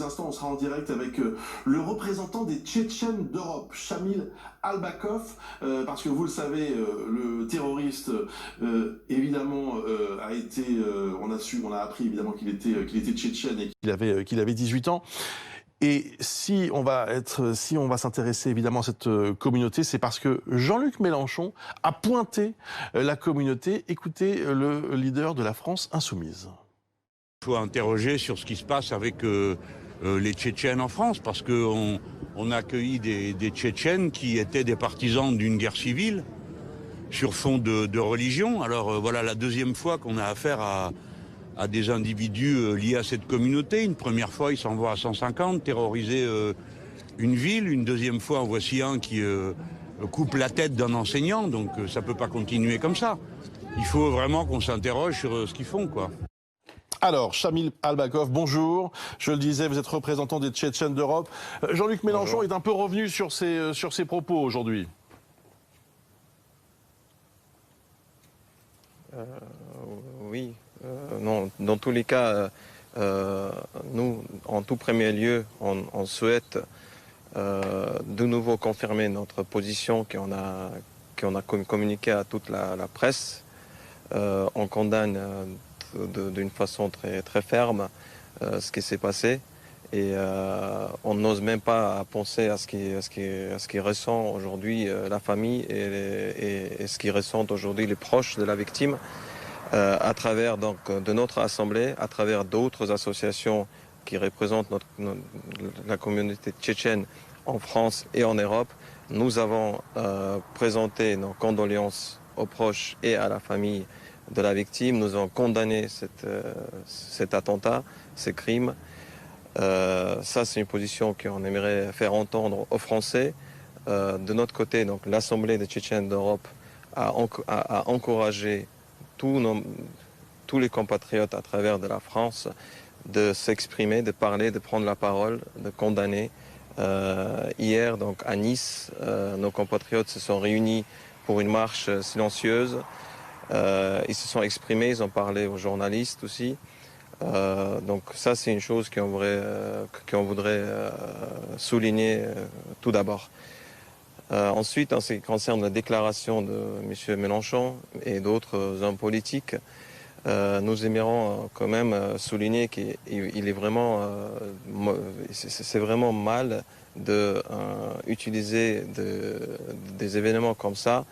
instants, on sera en direct avec le représentant des Tchétchènes d'Europe, Chamil Albakov, parce que vous le savez, le terroriste, évidemment, a été, on a appris évidemment qu'il était tchétchène et qu'il avait 18 ans. Et si on va s'intéresser évidemment à cette communauté, c'est parce que Jean-Luc Mélenchon a pointé la communauté. Écoutez le leader de la France insoumise. Il faut interroger sur ce qui se passe avec les Tchétchènes en France, parce qu'on a accueilli des Tchétchènes qui étaient des partisans d'une guerre civile sur fond de religion. Alors voilà la deuxième fois qu'on a affaire à des individus liés à cette communauté. Une première fois, ils s'envoient à 150 terroriser une ville. Une deuxième fois, en voici un qui coupe la tête d'un enseignant. Donc ça ne peut pas continuer comme ça. Il faut vraiment qu'on s'interroge sur ce qu'ils font, quoi. Alors, Chamil Albakov, bonjour. Je le disais, vous êtes représentant des Tchétchènes d'Europe. Jean-Luc Mélenchon est un peu revenu sur ses propos aujourd'hui. Oui, non, dans tous les cas, nous, en tout premier lieu, on souhaite de nouveau confirmer notre position qu'on a communiquée à toute la presse. On condamne d'une façon très, très ferme ce qui s'est passé et on n'ose même pas penser à ce qui ressent aujourd'hui la famille et ce qui ressentent aujourd'hui les proches de la victime. À travers donc de notre assemblée, à travers d'autres associations qui représentent la communauté tchétchène en France et en Europe, nous avons présenté nos condoléances aux proches et à la famille de la victime. Nous avons condamné cet attentat, ces crimes. Ça, c'est une position qu'on aimerait faire entendre aux Français. De notre côté, donc l'Assemblée des Tchétchènes d'Europe a encouragé tous les compatriotes à travers de la France de s'exprimer, de parler, de prendre la parole, de condamner. Hier, donc à Nice, nos compatriotes se sont réunis pour une marche silencieuse. Ils se sont exprimés, ils ont parlé aux journalistes aussi. Donc ça, c'est une chose qu'on voudrait souligner tout d'abord. Ensuite, en ce qui concerne la déclaration de M. Mélenchon et d'autres hommes politiques, nous aimerions quand même souligner qu'il est vraiment, c'est vraiment mal d'utiliser des événements comme ça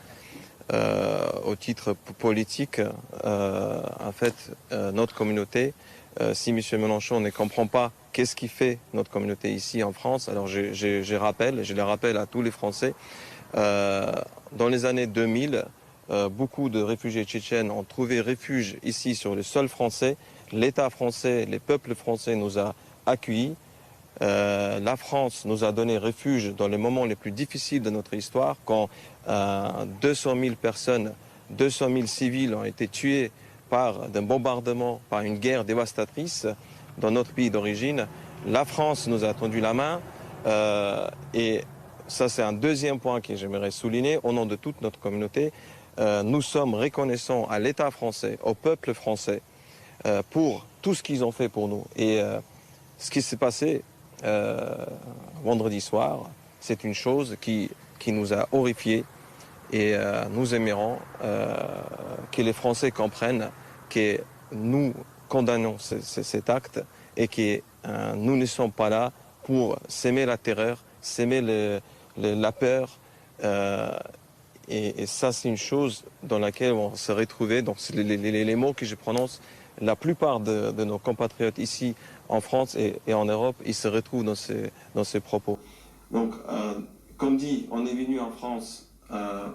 au titre politique. En fait, notre communauté, si M. Mélenchon ne comprend pas qu'est-ce qui fait notre communauté ici en France, alors je le rappelle à tous les Français, dans les années 2000, beaucoup de réfugiés tchétchènes ont trouvé refuge ici sur le sol français. L'État français, les peuples français nous a accueillis. La France nous a donné refuge dans les moments les plus difficiles de notre histoire, quand 200 000 personnes, 200 000 civils ont été tués par un bombardement, par une guerre dévastatrice dans notre pays d'origine. La France nous a tendu la main et ça, c'est un deuxième point que j'aimerais souligner au nom de toute notre communauté. Nous sommes reconnaissants à l'État français, au peuple français, pour tout ce qu'ils ont fait pour nous. Et ce qui s'est passé vendredi soir, c'est une chose qui nous a horrifiés. Et nous aimerions que les Français comprennent que nous condamnons cet acte et que nous ne sommes pas là pour s'aimer la terreur, s'aimer la peur. Et ça, c'est une chose dans laquelle on se retrouvait. Donc, les mots que je prononce, la plupart de nos compatriotes ici en France et en Europe, ils se retrouvent dans ces propos. Donc, comme dit, on est venu en France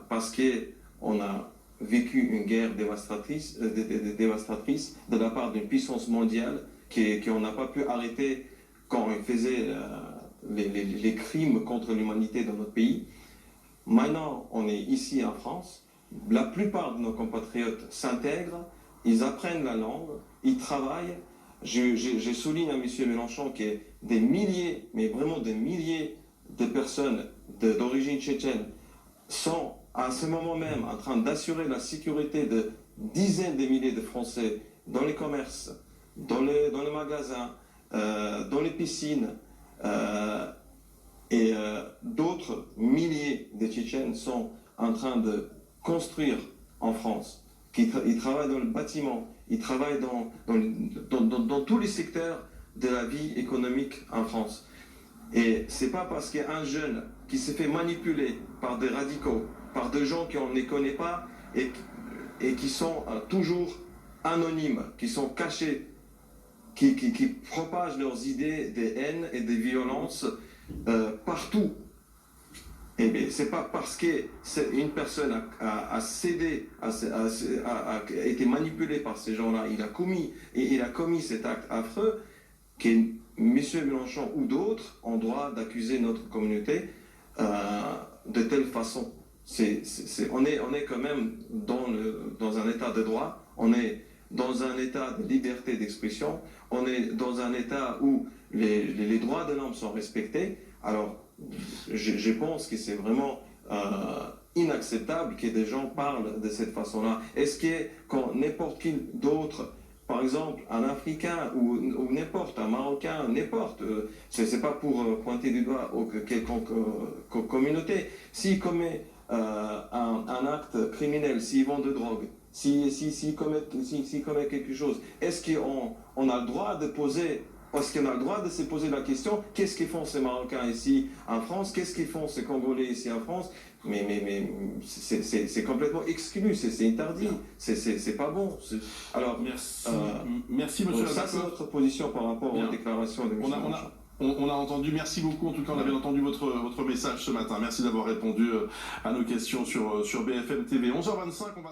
parce qu'on a vécu une guerre dévastatrice de la part d'une puissance mondiale qu'on n'a pas pu arrêter quand on faisait les crimes contre l'humanité dans notre pays. Maintenant, on est ici en France. La plupart de nos compatriotes s'intègrent, ils apprennent la langue, ils travaillent. Je souligne à M. Mélenchon que des milliers, mais vraiment des milliers de personnes d'origine tchétchène sont à ce moment même en train d'assurer la sécurité de dizaines de milliers de Français dans les commerces, dans les magasins, dans les piscines, et d'autres milliers de Tchétchènes sont en train de construire en France. Ils travaillent dans le bâtiment, ils travaillent dans tous les secteurs de la vie économique en France. Et c'est pas parce qu'il y a un jeune qui s'est fait manipuler par des radicaux, par des gens qu'on ne connaît pas et qui sont toujours anonymes, qui sont cachés, qui propagent leurs idées de haine et de violence partout. Et bien, c'est pas parce qu'une personne a cédé, a été manipulée par ces gens-là, il a commis cet acte affreux, que M. Mélenchon ou d'autres ont droit d'accuser notre communauté de telle façon. On est quand même dans un état de droit, on est dans un état de liberté d'expression, on est dans un état où les droits de l'homme sont respectés. Alors, je pense que c'est vraiment inacceptable que des gens parlent de cette façon-là. Est-ce que quand n'importe qui d'autre, par exemple un Africain ou n'importe, un Marocain, n'importe, c'est pas pour pointer du doigt quelconque communauté, s'il commet un acte criminel, s'il vend de drogue, s'il commet quelque chose, est-ce qu'on a le droit de poser... Parce qu'on a le droit de se poser la question, qu'est-ce qu'ils font ces Marocains ici en France, qu'est-ce qu'ils font ces Congolais ici en France, mais c'est complètement exclu, c'est interdit, c'est pas bon. Alors, merci monsieur. Ça c'est notre position par rapport aux déclarations de M. Mélenchon. On a entendu, merci beaucoup, en tout cas on a bien entendu votre message ce matin, merci d'avoir répondu à nos questions sur BFM TV. 11h25, on va